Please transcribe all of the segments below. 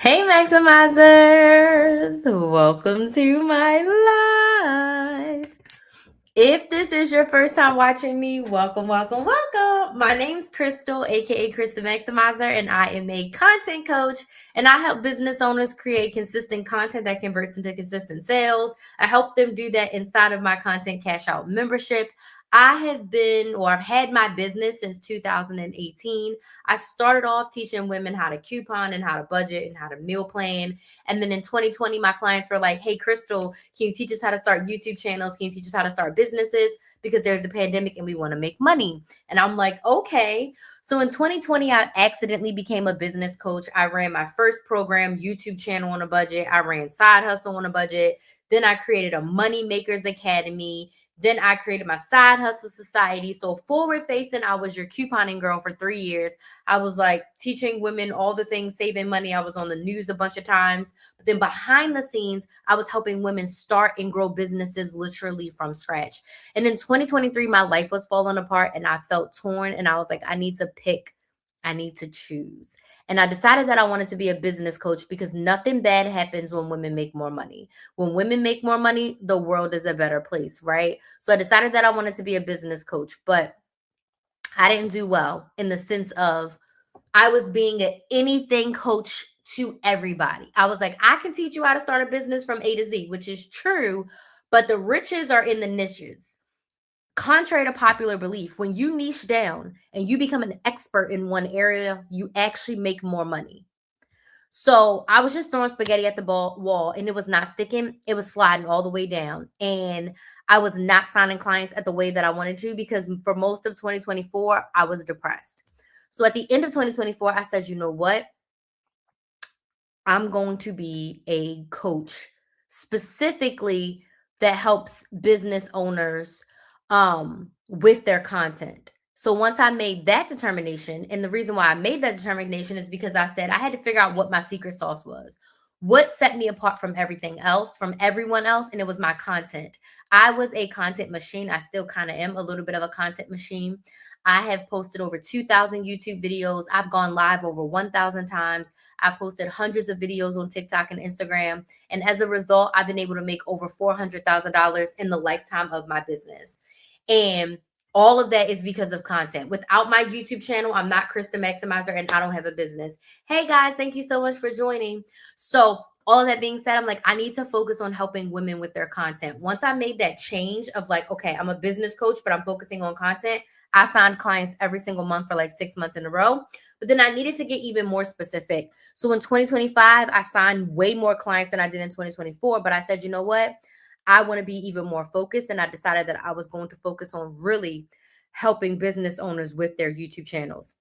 Hey, Maximizers! Welcome to my live. If this is your first time watching me, welcome, welcome, welcome. My name is Crystal, aka Crystal Maximizer, and I am a content coach. And I help business owners create consistent content that converts into consistent sales. I help them do that inside of my Content Cash Out membership. I've had my business since 2018. I started off teaching women how to coupon and how to budget and how to meal plan. And then in 2020, my clients were like, hey, Crystal, can you teach us how to start YouTube channels? Can you teach us how to start businesses? Because there's a pandemic and we want to make money. And I'm like, okay. So in 2020, I accidentally became a business coach. I ran my first program, YouTube channel on a budget. I ran Side Hustle on a budget. Then I created a Money Makers Academy. Then I created my Side Hustle Society. So forward facing, I was your couponing girl for 3 years. I was like teaching women all the things, saving money. I was on the news a bunch of times. But then behind the scenes, I was helping women start and grow businesses literally from scratch. And in 2023, my life was falling apart and I felt torn. And I was like, I need to pick, I need to choose. And I decided that I wanted to be a business coach because nothing bad happens when women make more money. When women make more money, the world is a better place, right? So I decided that I wanted to be a business coach, but I didn't do well in the sense of I was being an anything coach to everybody. I was like, I can teach you how to start a business from A to Z, which is true, but the riches are in the niches. Contrary to popular belief, when you niche down and you become an expert in one area, you actually make more money. So I was just throwing spaghetti at the wall and it was not sticking. It was sliding all the way down. And I was not signing clients at the way that I wanted to because for most of 2024, I was depressed. So at the end of 2024, I said, you know what? I'm going to be a coach specifically that helps business owners with their content. So once I made that determination, and the reason why I made that determination is because I said I had to figure out what my secret sauce was. What set me apart from everything else, from everyone else, and it was my content. I was a content machine. I still kind of am a little bit of a content machine. I have posted over 2,000 YouTube videos. I've gone live over 1,000 times. I've posted hundreds of videos on TikTok and Instagram. And as a result, I've been able to make over $400,000 in the lifetime of my business. And all of that is because of content. Without my YouTube channel, I'm not Krista Maximizer and I don't have a business. Hey guys, thank you so much for joining. So all of that being said, I'm like, I need to focus on helping women with their content. Once I made that change of like, okay, I'm a business coach, but I'm focusing on content, I signed clients every single month for like 6 months in a row. But then I needed to get even more specific. So in 2025, I signed way more clients than I did in 2024. But I said, you know what? I want to be even more focused. And I decided that I was going to focus on really helping business owners with their YouTube channels.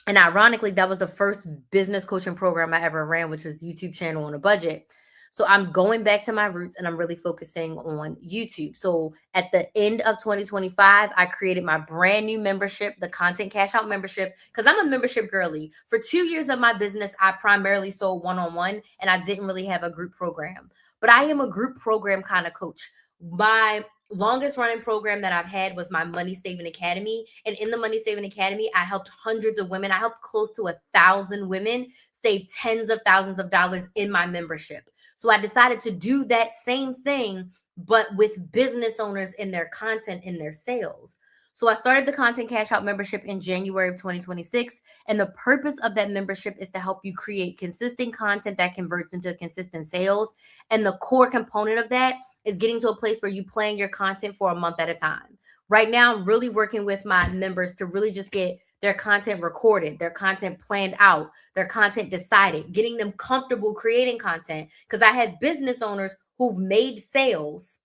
And ironically, that was the first business coaching program I ever ran, which was YouTube channel on a budget. So I'm going back to my roots and I'm really focusing on YouTube. So at the end of 2025, I created my brand new membership, the Content Cash Out membership, because I'm a membership girly. For 2 years of my business, I primarily sold one-on-one and I didn't really have a group program. But I am a group program kind of coach. My longest running program that I've had was my Money Saving Academy. And in the Money Saving Academy, I helped hundreds of women. I helped close to 1,000 women save tens of thousands of dollars in my membership. So I decided to do that same thing, but with business owners in their content, in their sales. So I started the Content Cash Out membership in January of 2026. And the purpose of that membership is to help you create consistent content that converts into consistent sales. And the core component of that is getting to a place where you plan your content for a month at a time. Right now, I'm really working with my members to really just get their content recorded, their content planned out, their content decided, getting them comfortable creating content. Because I have business owners who've made sales,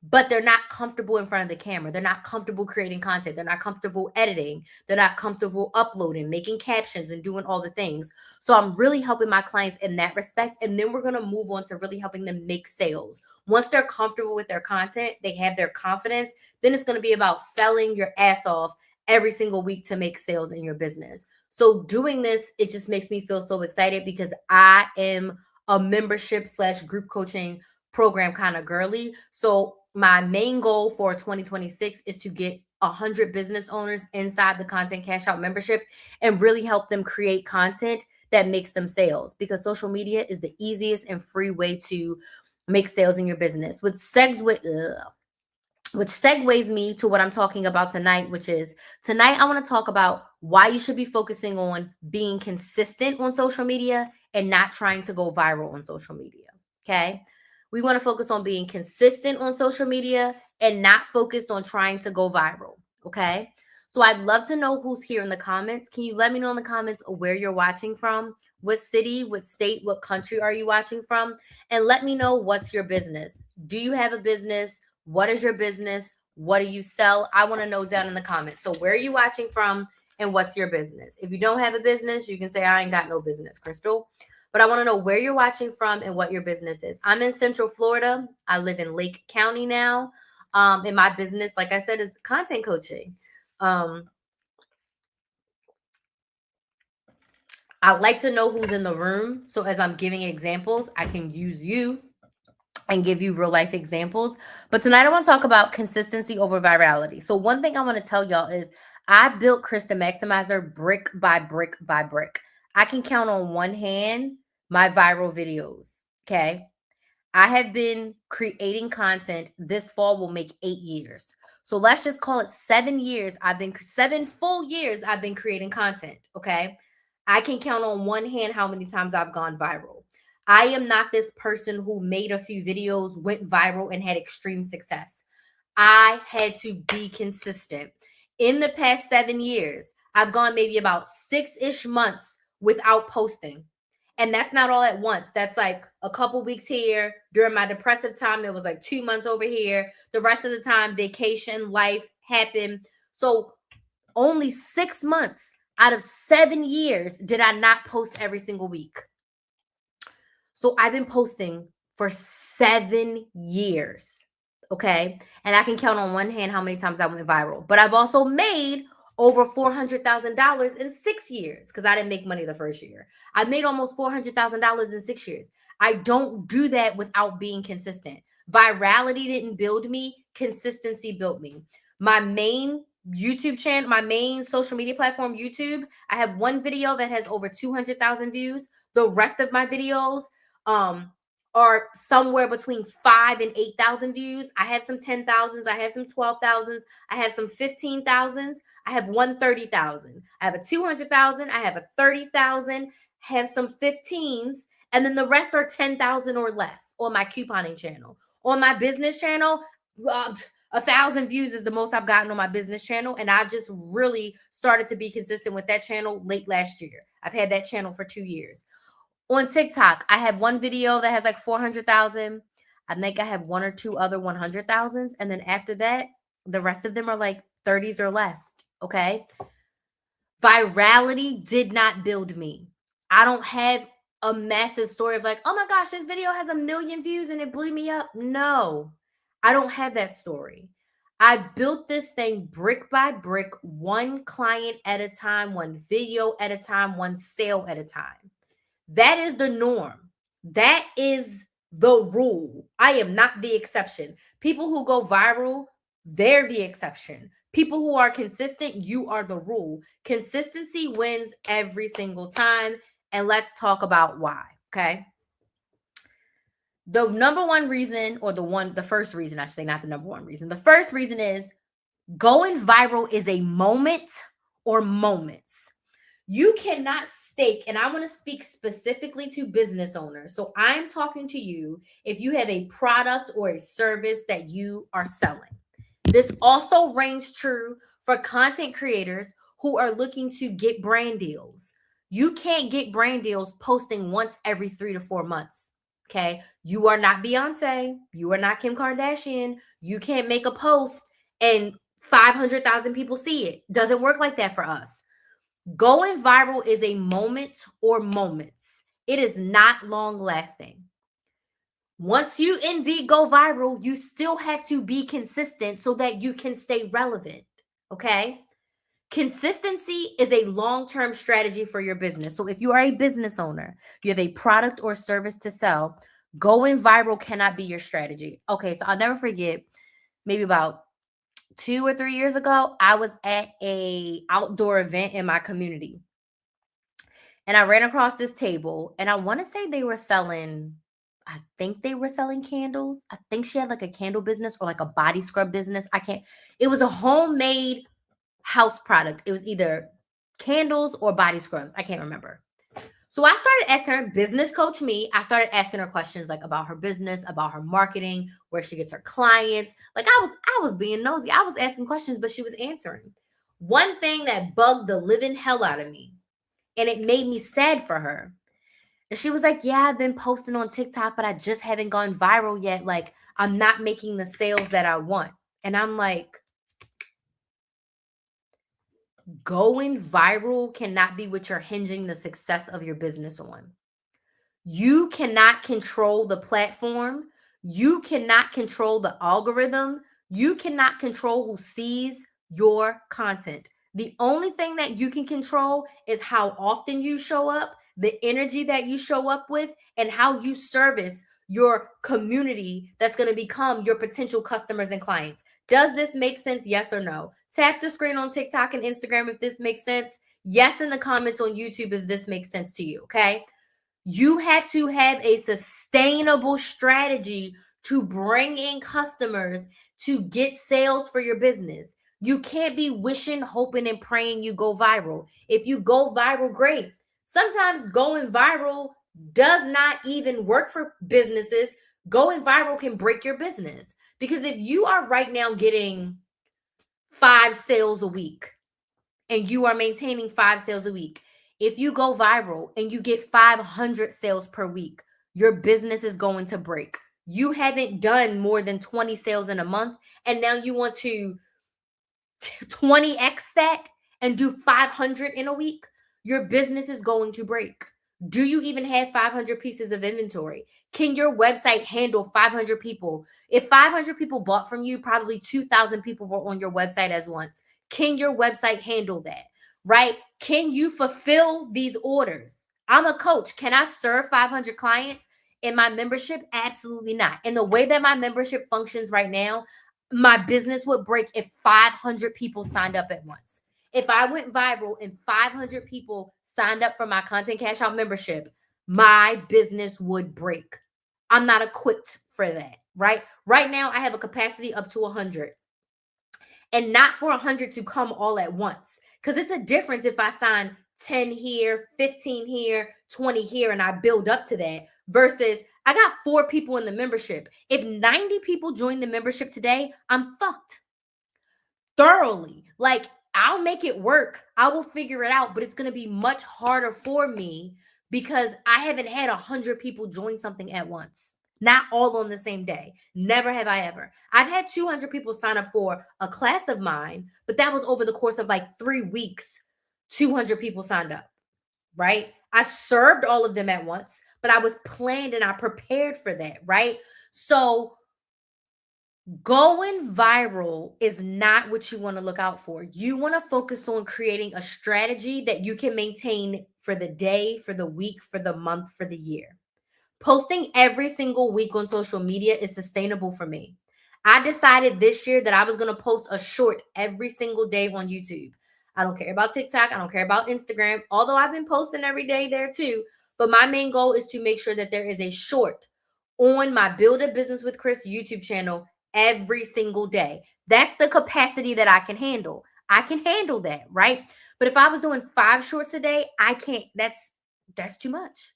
but they're not comfortable in front of the camera. They're not comfortable creating content. They're not comfortable editing. They're not comfortable uploading, making captions, and doing all the things. So I'm really helping my clients in that respect. And then we're going to move on to really helping them make sales. Once they're comfortable with their content, they have their confidence, then it's going to be about selling your ass off every single week to make sales in your business. So doing this, it just makes me feel so excited because I am a membership / group coaching program kind of girly. So my main goal for 2026 is to get 100 business owners inside the Content Cash Out membership and really help them create content that makes some sales, because social media is the easiest and free way to make sales in your business. Which segues me to what I'm talking about tonight, which is tonight I want to talk about why you should be focusing on being consistent on social media and not trying to go viral on social media. Okay. We want to focus on being consistent on social media and not focused on trying to go viral. Okay. So I'd love to know who's here in the comments. Can you let me know in the comments where you're watching from? What city, what state, what country are you watching from? And let me know what's your business. Do you have a business? What is your business? What do you sell? I want to know down in the comments. So where are you watching from and what's your business? If you don't have a business, you can say, I ain't got no business, Crystal. But I want to know where you're watching from and what your business is. I'm in Central Florida. I live in Lake County now. And my business, like I said, is content coaching. I'd like to know who's in the room. So as I'm giving examples, I can use you and give you real life examples. But tonight I want to talk about consistency over virality. So one thing I want to tell y'all is I built Chris the Maximizer brick by brick by brick. I can count on one hand my viral videos. Okay. I have been creating content. This fall will make 8 years. So let's just call it 7 years. 7 full years I've been creating content. Okay. I can count on one hand how many times I've gone viral. I am not this person who made a few videos, went viral, and had extreme success. I had to be consistent. In the past 7 years, I've gone maybe about 6-ish months without posting. And that's not all at once. That's like a couple weeks here. During my depressive time, it was like 2 months over here. The rest of the time, vacation, life happened. So only 6 months out of 7 years did I not post every single week. So I've been posting for 7 years. Okay. And I can count on one hand how many times I went viral. But I've also made over $400,000 in 6 years because I didn't make money the first year. I made almost $400,000 in 6 years. I don't do that without being consistent. Virality didn't build me, consistency built me. My main YouTube channel, my main social media platform, YouTube, I have one video that has over 200,000 views. The rest of my videos are somewhere between 5 and 8,000 views. I have some 10,000s, I have some 12,000s, I have some 15,000s, I have 130,000. I have a 200,000, I have a 30,000, have some 15s, and then the rest are 10,000 or less on my couponing channel. On my business channel, 1,000 views is the most I've gotten on my business channel, and I've just really started to be consistent with that channel late last year. I've had that channel for 2 years. On TikTok, I have one video that has like 400,000. I think I have one or two other 100,000s. And then after that, the rest of them are like 30s or less. Okay. Virality did not build me. I don't have a massive story of like, oh my gosh, this video has 1 million views and it blew me up. No, I don't have that story. I built this thing brick by brick, one client at a time, one video at a time, one sale at a time. That is the norm. That is the rule. I am not the exception. People who go viral, they're the exception. People who are consistent, you are the rule. Consistency wins every single time. And let's talk about why. Okay. The number one reason, or the first reason, I should say, not the number one reason. The first reason is going viral is a moment or moments. You cannot stake, and I want to speak specifically to business owners. So I'm talking to you if you have a product or a service that you are selling. This also rings true for content creators who are looking to get brand deals. You can't get brand deals posting once every 3 to 4 months. Okay. You are not Beyonce. You are not Kim Kardashian. You can't make a post and 500,000 people see it. Doesn't work like that for us. Going viral is a moment or moments. It is not long lasting. Once you indeed go viral, you still have to be consistent so that you can stay relevant. Okay. Consistency is a long-term strategy for your business. So if you are a business owner, you have a product or service to sell, going viral cannot be your strategy. Okay. So I'll never forget, maybe about 2 or 3 years ago, I was at a outdoor event in my community. And I ran across this table, and I want to say they were selling, I think they were selling candles. I think she had like a candle business or like a body scrub business. It was a homemade house product. It was either candles or body scrubs. I can't remember. So I started asking her, business coach me. I started asking her questions like about her business, about her marketing, where she gets her clients. Like I was being nosy. I was asking questions, but she was answering. One thing that bugged the living hell out of me, and it made me sad for her. And she was like, yeah, I've been posting on TikTok, but I just haven't gone viral yet. Like, I'm not making the sales that I want. And I'm like, going viral cannot be what you're hinging the success of your business on. You cannot control the platform. You cannot control the algorithm. You cannot control who sees your content. The only thing that you can control is how often you show up, the energy that you show up with, and how you service your community that's going to become your potential customers and clients. Does this make sense? Yes or no? Tap the screen on TikTok and Instagram if this makes sense. Yes, in the comments on YouTube if this makes sense to you, okay? You have to have a sustainable strategy to bring in customers to get sales for your business. You can't be wishing, hoping, and praying you go viral. If you go viral, great. Sometimes going viral does not even work for businesses. Going viral can break your business. Because if you are right now getting 5 sales a week and you are maintaining 5 sales a week, if you go viral and you get 500 sales per week, your business is going to break. You haven't done more than 20 sales in a month, and now you want to 20x that and do 500 in a week. Your business is going to break. Do you even have 500 pieces of inventory? Can your website handle 500 people? If 500 people bought from you, probably 2,000 people were on your website as once. Can your website handle that? Right? Can you fulfill these orders? I'm a coach. Can I serve 500 clients in my membership? Absolutely not. And the way that my membership functions right now, my business would break if 500 people signed up at once. If I went viral and 500 people signed up for my Content Cash Out membership, my business would break. I'm not equipped for that, right? Right now, I have a capacity up to 100, and not for 100 to come all at once. Because it's a difference if I sign 10 here, 15 here, 20 here, and I build up to that versus I got 4 people in the membership. If 90 people join the membership today, I'm fucked thoroughly. Like, I'll make it work. I will figure it out, but it's going to be much harder for me because I haven't had 100 people join something at once. Not all on the same day. Never have I ever. I've had 200 people sign up for a class of mine, but that was over the course of like 3 weeks. 200 people signed up, right? I served all of them at once, but I was planned and I prepared for that, right? So going viral is not what you want to look out for. You want to focus on creating a strategy that you can maintain for the day, for the week, for the month, for the year. Posting every single week on social media is sustainable for me. I decided this year that I was going to post a short every single day on YouTube. I don't care about TikTok. I don't care about Instagram, although I've been posting every day there too. But my main goal is to make sure that there is a short on my Build a Business with Chris YouTube channel every single day. That's the capacity that I can handle. I can handle that, right? But if I was doing 5 shorts a day, I can't. That's too much.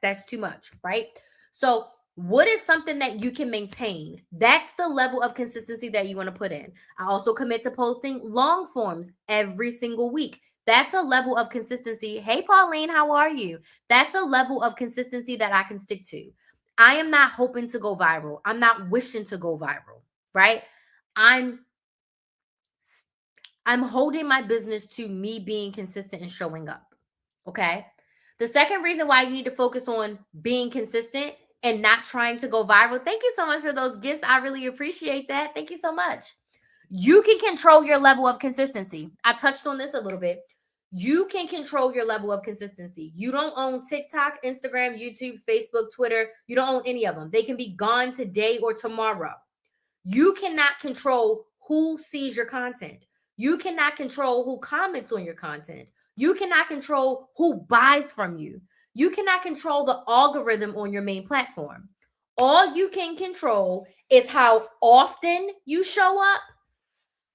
That's too much, right? So what is something that you can maintain? That's the level of consistency that you want to put in. I also commit to posting long forms every single week. That's a level of consistency. Hey, Pauline, how are you? That's a level of consistency that I can stick to. I am not hoping to go viral. I'm not wishing to go viral, right? I'm holding my business to me being consistent and showing up. Okay? The second reason why you need to focus on being consistent and not trying to go viral. Thank you so much for those gifts. I really appreciate that. Thank you so much. You can control your level of consistency. I touched on this a little bit. You can control your level of consistency. You don't own TikTok, Instagram, YouTube, Facebook, Twitter. You don't own any of them. They can be gone today or tomorrow. You cannot control who sees your content. You cannot control who comments on your content. You cannot control who buys from you. You cannot control the algorithm on your main platform. All you can control is how often you show up,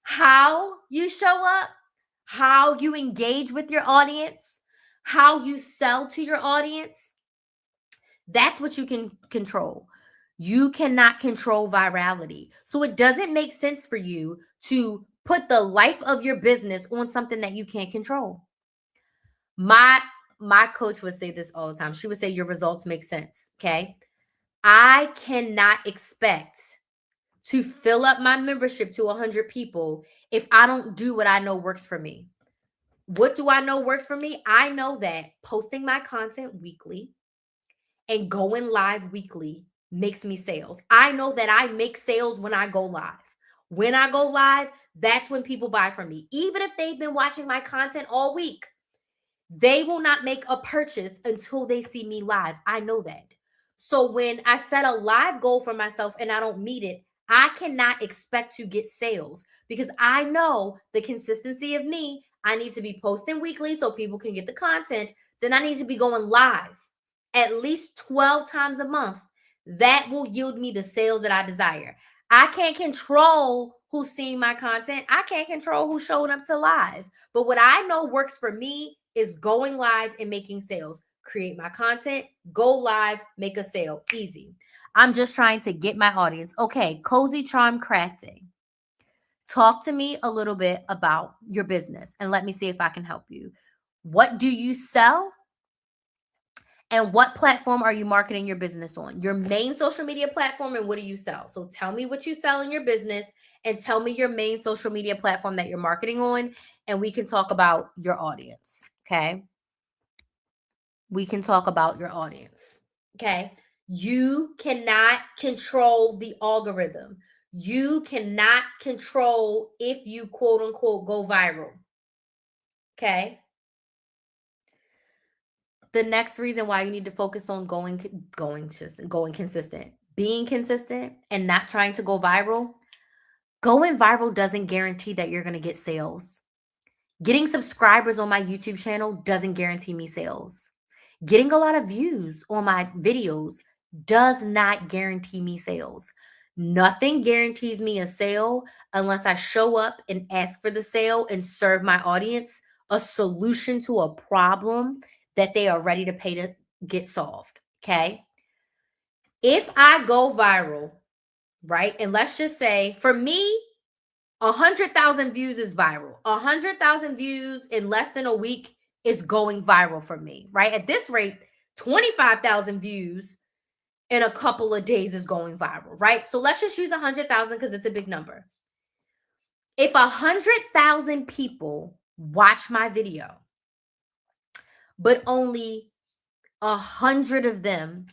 how you show up, how you engage with your audience, how you sell to your audience. That's what you can control. You cannot control virality. So it doesn't make sense for you to put the life of your business on something that you can't control. My coach would say this all the time. She would say your results make sense, okay? I cannot expect to fill up my membership to 100 people if I don't do what I know works for me. What do I know works for me? I know that posting my content weekly and going live weekly makes me sales. I know that I make sales when I go live. When I go live, that's when people buy from me. Even if they've been watching my content all week, they will not make a purchase until they see me live. I know that. So when I set a live goal for myself and I don't meet it, I cannot expect to get sales because I know the consistency of me. I need to be posting weekly so people can get the content. Then I need to be going live at least 12 times a month. That will yield me the sales that I desire. I can't control who's seeing my content. I can't control who's showing up to live. But what I know works for me is going live and making sales. Create my content, go live, make a sale. Easy. I'm just trying to get my audience. Okay, Cozy Charm Crafting. Talk to me a little bit about your business and let me see if I can help you. What do you sell? And what platform are you marketing your business on? Your main social media platform, and what do you sell? So tell me what you sell in your business and tell me your main social media platform that you're marketing on, and we can talk about your audience, okay? We can talk about your audience, okay? You cannot control the algorithm. You cannot control if you quote unquote go viral, okay? The next reason why you need to focus on going consistent, being consistent and not trying to go viral. Going viral doesn't guarantee that you're going to get sales. Getting subscribers on my YouTube channel doesn't guarantee me sales. Getting a lot of views on my videos does not guarantee me sales. Nothing guarantees me a sale unless I show up and ask for the sale and serve my audience a solution to a problem that they are ready to pay to get solved, okay? If I go viral, right? And let's just say for me, 100,000 views is viral. 100,000 views in less than a week is going viral for me, right? At this rate, 25,000 views in a couple of days is going viral, right? So let's just use 100,000 because it's a big number. If 100,000 people watch my video, but only 100 of them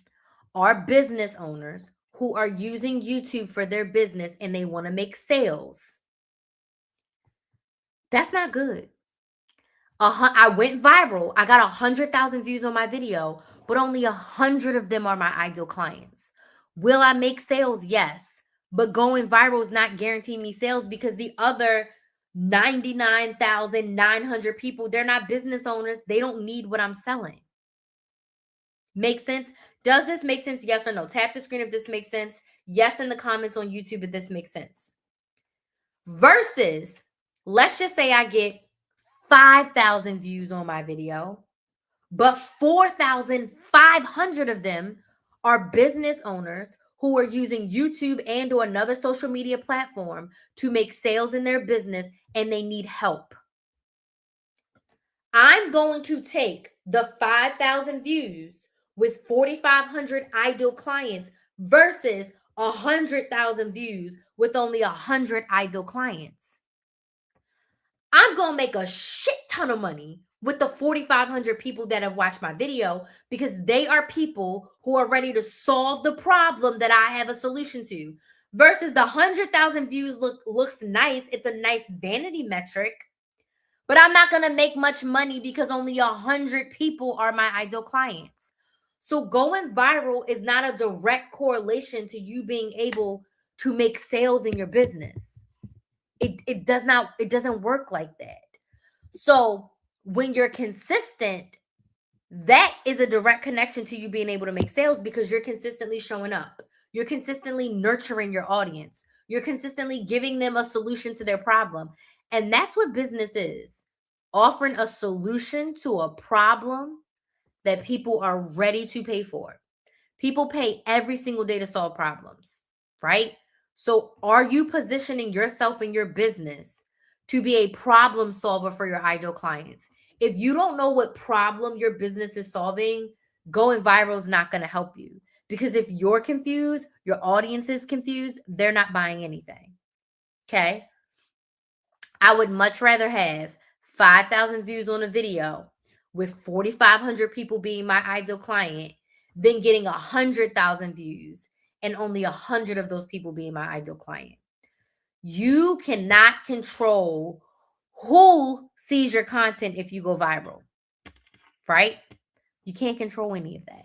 are business owners who are using YouTube for their business and they want to make sales, that's not good. I went viral. I got 100,000 views on my video, but only 100 of them are my ideal clients. Will I make sales? Yes. But going viral is not guaranteeing me sales because the other 99,900 people, they're not business owners. They don't need what I'm selling. Make sense? Does this make sense? Yes or no? Tap the screen if this makes sense. Yes in the comments on YouTube if this makes sense. Versus, let's just say I get 5,000 views on my video, but 4,500 of them are business owners who are using YouTube and or another social media platform to make sales in their business and they need help. I'm going to take the 5,000 views with 4,500 ideal clients versus 100,000 views with only 100 ideal clients. I'm going to make a shit ton of money with the 4,500 people that have watched my video because they are people who are ready to solve the problem that I have a solution to. Versus the 100,000 views looks nice. It's a nice vanity metric. But I'm not going to make much money because only 100 people are my ideal clients. So going viral is not a direct correlation to you being able to make sales in your business. It doesn't work like that. So When you're consistent, that is a direct connection to you being able to make sales because you're consistently showing up. You're consistently nurturing your audience. You're consistently giving them a solution to their problem. And that's what business is. Offering a solution to a problem that people are ready to pay for. People pay every single day to solve problems, right? So are you positioning yourself in your business to be a problem solver for your ideal clients? If you don't know what problem your business is solving, going viral is not going to help you. Because if you're confused, your audience is confused, they're not buying anything. Okay? I would much rather have 5,000 views on a video with 4,500 people being my ideal client than getting 100,000 views and only 100 of those people being my ideal client. You cannot control who sees your content if you go viral, right? You can't control any of that.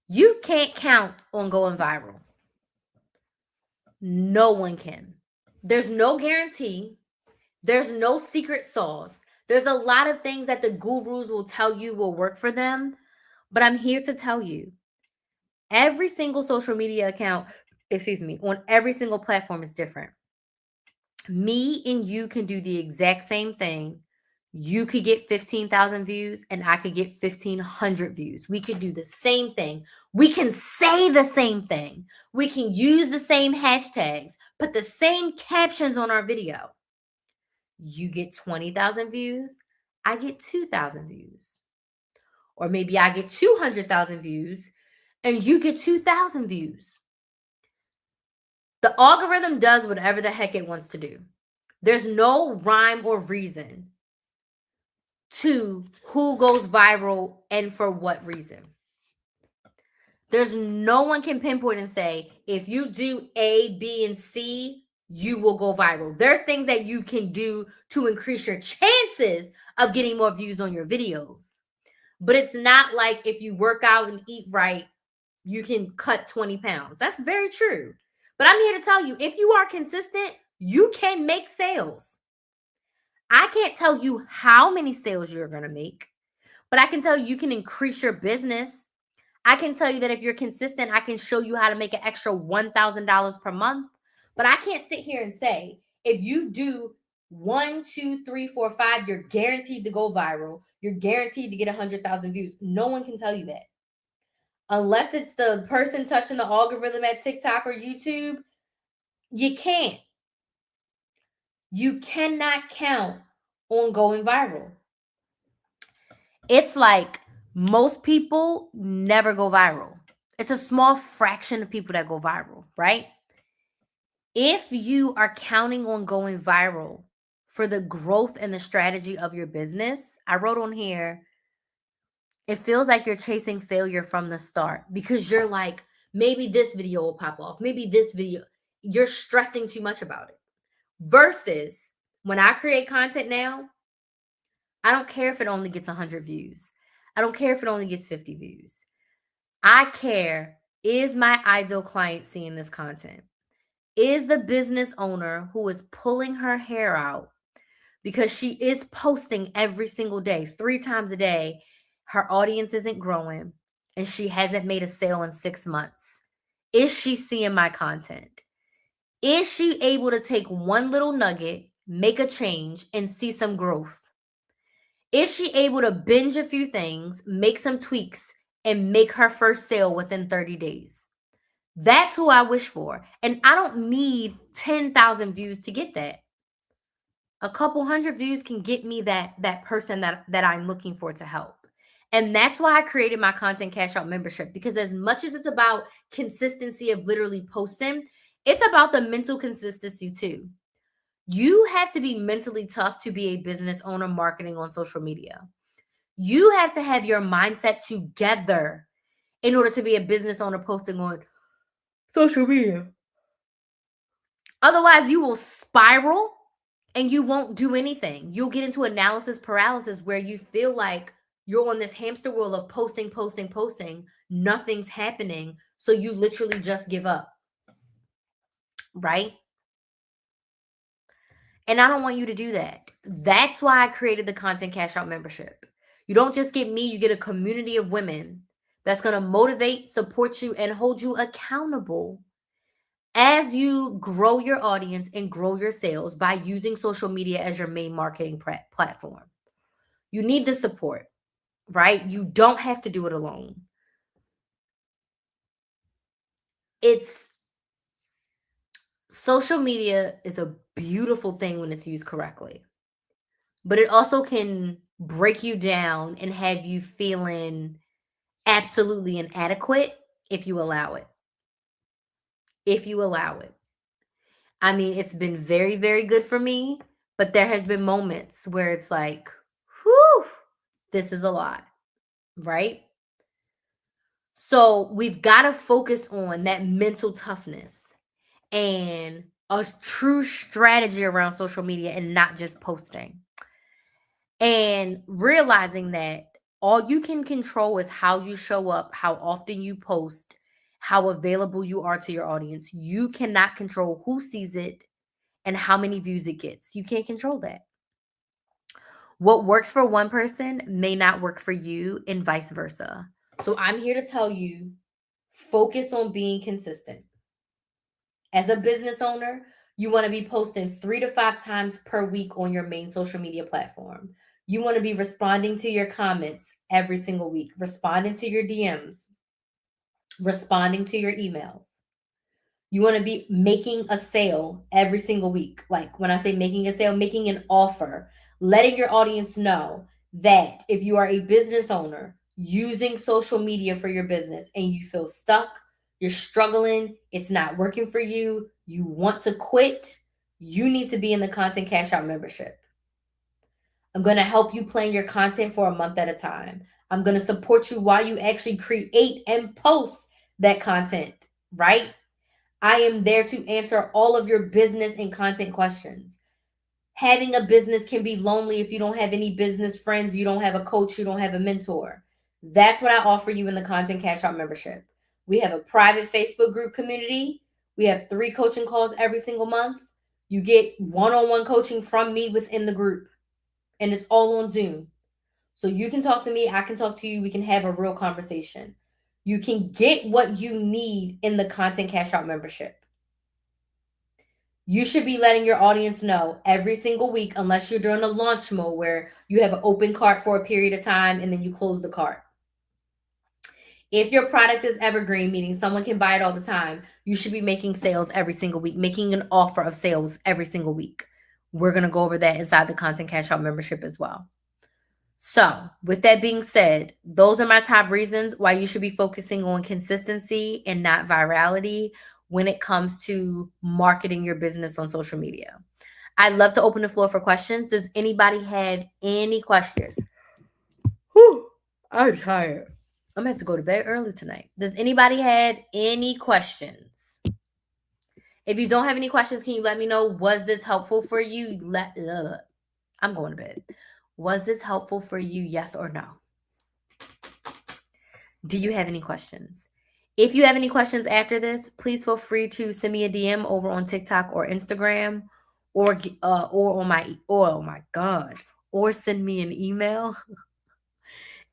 You can't count on going viral. No one can. There's no guarantee. There's no secret sauce. There's a lot of things that the gurus will tell you will work for them. But I'm here to tell you, every single social media account, on every single platform is different. Me and you can do the exact same thing. You could get 15,000 views and I could get 1,500 views. We could do the same thing. We can say the same thing. We can use the same hashtags, put the same captions on our video. You get 20,000 views, I get 2,000 views. Or maybe I get 200,000 views and you get 2,000 views. The algorithm does whatever the heck it wants to do. There's no rhyme or reason to who goes viral and for what reason. There's no one can pinpoint and say, if you do A, B, and C, you will go viral. There's things that you can do to increase your chances of getting more views on your videos. But it's not like if you work out and eat right, you can cut 20 pounds. That's very true. But I'm here to tell you, if you are consistent, you can make sales. I can't tell you how many sales you're going to make, but I can tell you can increase your business. I can tell you that if you're consistent, I can show you how to make an extra $1,000 per month. But I can't sit here and say, if you do 1, 2, 3, 4, 5, you're guaranteed to go viral. You're guaranteed to get 100,000 views. No one can tell you that. Unless it's the person touching the algorithm at TikTok or YouTube, you can't. You cannot count on going viral. It's like most people never go viral. It's a small fraction of people that go viral, right? If you are counting on going viral for the growth and the strategy of your business, I wrote on here, it feels like you're chasing failure from the start because you're like, maybe this video will pop off. Maybe this video, you're stressing too much about it. Versus when I create content now, I don't care if it only gets 100 views. I don't care if it only gets 50 views. I care, is my ideal client seeing this content? Is the business owner who is pulling her hair out because she is posting every single day, 3 times a day, her audience isn't growing and she hasn't made a sale in 6 months? Is she seeing my content? Is she able to take one little nugget, make a change, and see some growth? Is she able to binge a few things, make some tweaks, and make her first sale within 30 days? That's who I wish for. And I don't need 10,000 views to get that. A couple hundred views can get me that person that I'm looking for to help. And that's why I created my Content Cash Out membership, because as much as it's about consistency of literally posting, it's about the mental consistency too. You have to be mentally tough to be a business owner marketing on social media. You have to have your mindset together in order to be a business owner posting on social media. Otherwise, you will spiral and you won't do anything. You'll get into analysis paralysis where you feel like you're on this hamster wheel of posting. Nothing's happening. So you literally just give up. Right? And I don't want you to do that. That's why I created the Content Cash Out membership. You don't just get me, you get a community of women that's going to motivate, support you, and hold you accountable as you grow your audience and grow your sales by using social media as your main marketing platform. You need the support, right? You don't have to do it alone. Social media is a beautiful thing when it's used correctly, but it also can break you down and have you feeling absolutely inadequate if you allow it. If you allow it. I mean, it's been very, very good for me, but there has been moments where it's like, whew, this is a lot, right? So we've got to focus on that mental toughness and a true strategy around social media and not just posting. And realizing that all you can control is how you show up, how often you post, how available you are to your audience. You cannot control who sees it and how many views it gets. You can't control that. What works for one person may not work for you, and vice versa. So I'm here to tell you, focus on being consistent. As a business owner, you want to be posting 3 to 5 times per week on your main social media platform. You want to be responding to your comments every single week, responding to your DMs, responding to your emails. You want to be making a sale every single week. Like when I say making a sale, making an offer, letting your audience know that if you are a business owner using social media for your business and you feel stuck, you're struggling, it's not working for you, you want to quit, you need to be in the Content Cash Out membership. I'm going to help you plan your content for a month at a time. I'm going to support you while you actually create and post that content, right? I am there to answer all of your business and content questions. Having a business can be lonely if you don't have any business friends, you don't have a coach, you don't have a mentor. That's what I offer you in the Content Cash Out membership. We have a private Facebook group community. We have 3 coaching calls every single month. You get one-on-one coaching from me within the group, and it's all on Zoom. So you can talk to me, I can talk to you, we can have a real conversation. You can get what you need in the Content Cash Out membership. You should be letting your audience know every single week, unless you're doing a launch mode where you have an open cart for a period of time and then you close the cart. If your product is evergreen, meaning someone can buy it all the time, you should be making sales every single week, making an offer of sales every single week. We're going to go over that inside the Content Cash Out membership as well. So with that being said, those are my top reasons why you should be focusing on consistency and not virality when it comes to marketing your business on social media. I'd love to open the floor for questions. Does anybody have any questions? Whew, I'm tired. I'm going to have to go to bed early tonight. Does anybody have any questions? If you don't have any questions, can you let me know, was this helpful for you? I'm going to bed. Was this helpful for you? Yes or no? Do you have any questions? If you have any questions after this, please feel free to send me a DM over on TikTok or Instagram, or send me an email.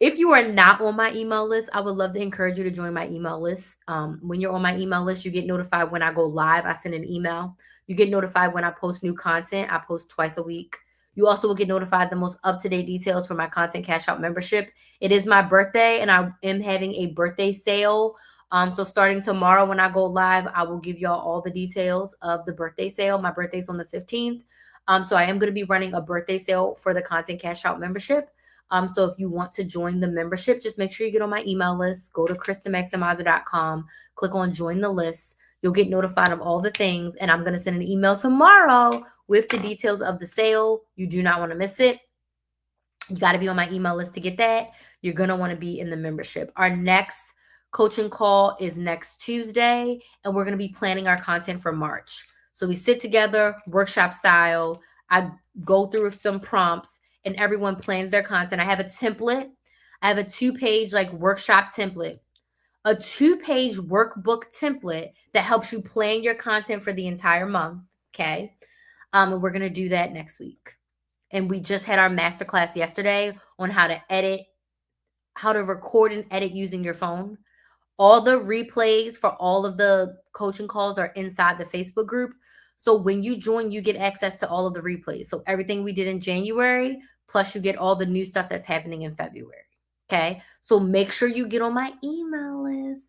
If you are not on my email list, I would love to encourage you to join my email list. When you're on my email list, you get notified when I go live. I send an email. You get notified when I post new content. I post twice a week. You also will get notified the most up-to-date details for my Content Cash Out membership. It is my birthday, and I am having a birthday sale. So starting tomorrow when I go live, I will give y'all all the details of the birthday sale. My birthday's on the 15th. So I am going to be running a birthday sale for the Content Cash Out membership. So if you want to join the membership, just make sure you get on my email list. Go to KristenMaximizer.com, click on join the list. You'll get notified of all the things, and I'm going to send an email tomorrow with the details of the sale. You do not want to miss it. You got to be on my email list to get that. You're going to want to be in the membership. Our next coaching call is next Tuesday, and we're going to be planning our content for March. So we sit together, workshop style. I go through some prompts, and everyone plans their content. I have a template. I have a 2-page workshop template, a 2-page workbook template that helps you plan your content for the entire month. Okay. And we're going to do that next week. And we just had our masterclass yesterday on how to record and edit using your phone. All the replays for all of the coaching calls are inside the Facebook group. So when you join, you get access to all of the replays. So everything we did in January, plus you get all the new stuff that's happening in February. Okay. So make sure you get on my email list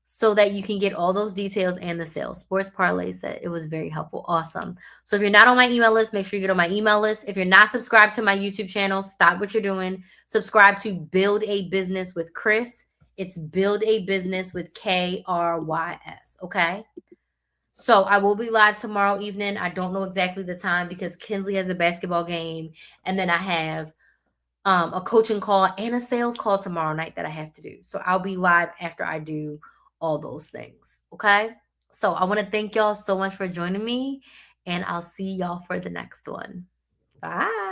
so that you can get all those details and the sales. Sports Parlay said it was very helpful. Awesome. So if you're not on my email list, make sure you get on my email list. If you're not subscribed to my YouTube channel, stop what you're doing. Subscribe to Build a Business with Chris. It's Build a Business with KRYS. Okay. So I will be live tomorrow evening. I don't know exactly the time because Kinsley has a basketball game. And then I have a coaching call and a sales call tomorrow night that I have to do. So I'll be live after I do all those things. Okay. So I want to thank y'all so much for joining me, and I'll see y'all for the next one. Bye.